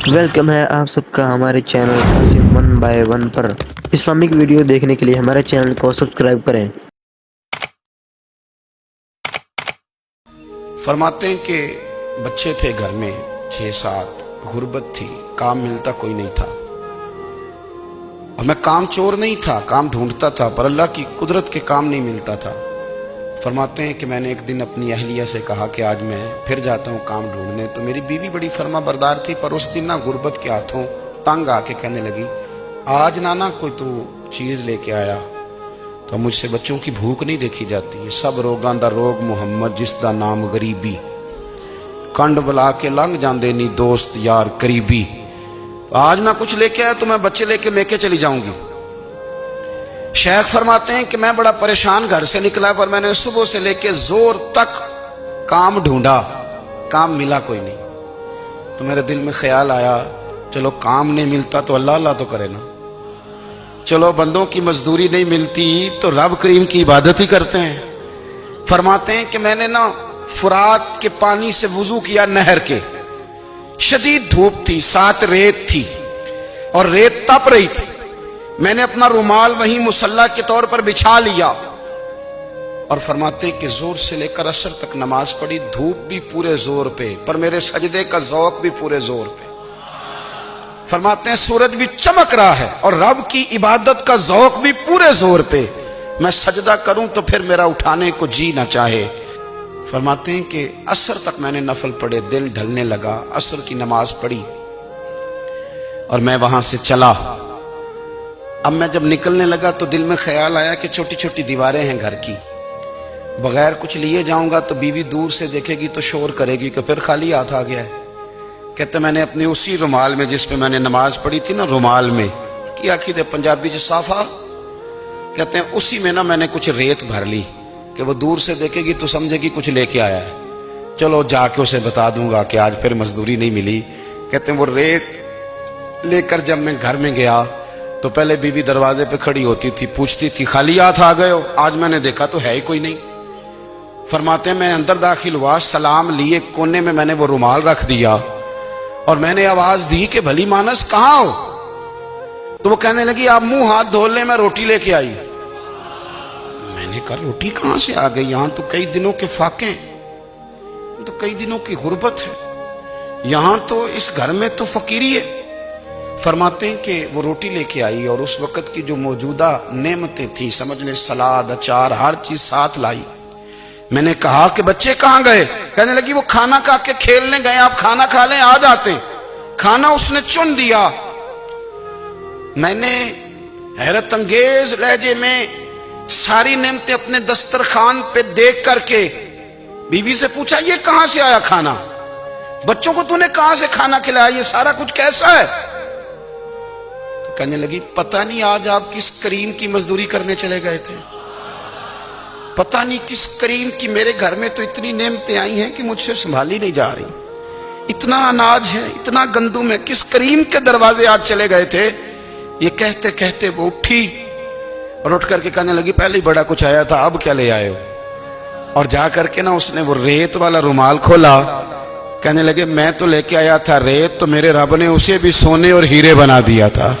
Welcome ہے آپ سب کا ہمارے channel Qasim 1 by 1 per Islamic video دیکھنے کے لیے ہمارے چینل کو سبسکرائب کریں۔ فرماتے ہیں کہ بچے تھے گھر میں 6-7، غربت تھی، کام ملتا کوئی نہیں تھا، اور میں کام چور نہیں تھا، کام ڈھونڈتا تھا، پر اللہ کی قدرت کے کام نہیں ملتا تھا۔ فرماتے ہیں کہ میں نے ایک دن اپنی اہلیہ سے کہا کہ آج میں پھر جاتا ہوں کام ڈھونڈنے، تو میری بیوی بڑی فرما بردار تھی، پر اس دن نہ غربت کے ہاتھوں تنگ آ کے کہنے لگی آج نانا کوئی تو چیز لے کے آیا، تو مجھ سے بچوں کی بھوک نہیں دیکھی جاتی، یہ سب روگاں دا روگ محمد جس دا نام غریبی، کنڈ بلا کے لنگ جاندے نہیں دوست یار قریبی، آج نہ کچھ لے کے آیا تو میں بچے لے کے چلی جاؤں گی۔ شیخ فرماتے ہیں کہ میں بڑا پریشان گھر سے نکلا، پر میں نے صبح سے لے کے زور تک کام ڈھونڈا، کام ملا کوئی نہیں، تو میرے دل میں خیال آیا چلو کام نہیں ملتا تو اللہ اللہ تو کرے نا، چلو بندوں کی مزدوری نہیں ملتی تو رب کریم کی عبادت ہی کرتے ہیں۔ فرماتے ہیں کہ میں نے نا فرات کے پانی سے وضو کیا، نہر کے، شدید دھوپ تھی، ساتھ ریت تھی اور ریت تپ رہی تھی، میں نے اپنا رومال وہیں مصلی کے طور پر بچھا لیا، اور فرماتے ہیں کہ زور سے لے کر عصر تک نماز پڑھی، دھوپ بھی پورے زور پہ، پر میرے سجدے کا ذوق بھی پورے زور پہ۔ فرماتے ہیں سورج بھی چمک رہا ہے اور رب کی عبادت کا ذوق بھی پورے زور پہ، میں سجدہ کروں تو پھر میرا اٹھانے کو جی نہ چاہے۔ فرماتے ہیں کہ عصر تک میں نے نفل پڑھے، دل ڈھلنے لگا، عصر کی نماز پڑھی اور میں وہاں سے چلا۔ اب میں جب نکلنے لگا تو دل میں خیال آیا کہ چھوٹی چھوٹی دیواریں ہیں گھر کی، بغیر کچھ لیے جاؤں گا تو بیوی دور سے دیکھے گی تو شور کرے گی کہ پھر خالی ہاتھ آ گیا ہے۔ کہتے میں نے اپنی اسی رومال میں جس پہ میں نے نماز پڑھی تھی نا، رومال میں کی آخی دے پنجابی جو صافہ کہتے ہیں، اسی میں نا میں نے کچھ ریت بھر لی کہ وہ دور سے دیکھے گی تو سمجھے گی کچھ لے کے آیا ہے، چلو جا کے اسے بتا دوں گا کہ آج پھر مزدوری نہیں ملی۔ کہتے ہیں وہ ریت لے کر جب میں گھر میں گیا تو پہلے بیوی دروازے پہ کھڑی ہوتی تھی، پوچھتی تھی خالی ہاتھ آ گئے ہو؟ آج میں نے دیکھا تو ہے ہی کوئی نہیں۔ فرماتے ہیں میں اندر داخل ہوا، سلام لیے، کونے میں نے وہ رومال رکھ دیا اور میں نے آواز دی کہ بھلی مانس کہاں ہو؟ تو وہ کہنے لگی آپ منہ ہاتھ دھو لیں، میں روٹی لے کے آئی۔ میں نے کہا روٹی کہاں سے آ گئی؟ یہاں تو کئی دنوں کے فاقے، تو کئی دنوں کی غربت ہے، یہاں تو اس گھر میں تو فقیری ہے۔ فرماتے ہیں کہ وہ روٹی لے کے آئی اور اس وقت کی جو موجودہ نعمتیں تھیں، سمجھ لیں سلاد، اچار، ہر چیز ساتھ لائی۔ میں نے کہا کہ بچے کہاں گئے؟ کہنے لگی وہ کھانا کھا کے کھیلنے گئے، آپ کھانا کھا لیں آ جاتے۔ کھانا اس نے چن دیا۔ میں نے حیرت انگیز لہجے میں ساری نعمتیں اپنے دسترخوان پہ دیکھ کر کے بیوی سے پوچھا یہ کہاں سے آیا کھانا؟ بچوں کو تو نے کہاں سے کھانا کھلایا؟ یہ سارا کچھ کیسا ہے؟ کہنے لگی پتہ نہیں آج آپ کس کریم کی مزدوری کرنے چلے گئے تھے، پتہ نہیں کس کریم کی، میرے گھر میں تو اتنی نعمتیں آئی ہیں کہ مجھ سے سنبھالی نہیں جا رہی، اتنا اناج ہے، اتنا گندم ہے، کس کریم کے دروازے آج چلے گئے تھے؟ یہ کہتے کہتے وہ اٹھی اور اٹھ کر کے کہنے لگی پہلے ہی بڑا کچھ آیا تھا، اب کیا لے آئے ہو؟ اور جا کر کے نا اس نے وہ ریت والا رومال کھولا، کہنے لگے میں تو لے کے آیا تھا ریت، تو میرے رب نے اسے بھی سونے اور ہیرے بنا دیا تھا۔